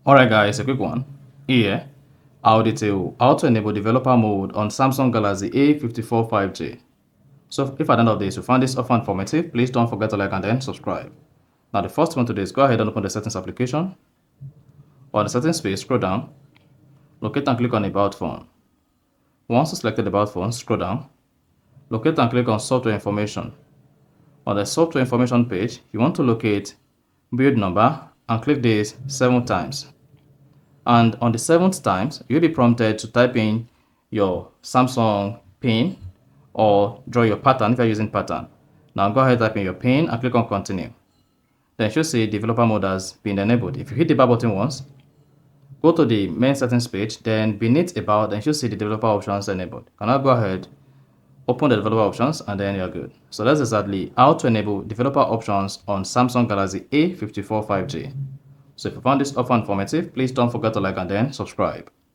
Alright guys, a quick one. Here, I'll detail how to enable developer mode on Samsung Galaxy A54 5G. So if at the end of this you find this offer informative, please don't forget to like and then subscribe. Now the first one to do is go ahead and open the settings application. On the settings page, scroll down, locate and click on about phone. Once you selected about phone, scroll down, locate and click on software information. On the software information page, you want to locate build number and click this 7 times. And on the 7th times, you'll be prompted to type in your Samsung PIN or draw your pattern if you're using pattern. Now go ahead, type in your PIN and click on continue. Then you should see developer mode has been enabled. If you hit the back button once, go to the main settings page, then beneath about, then you should see the developer options enabled. You can now go ahead, open the developer options, and then you're good. So that's exactly how to enable developer options on Samsung Galaxy A54 5G. So if you found this offer informative, please don't forget to like and then subscribe.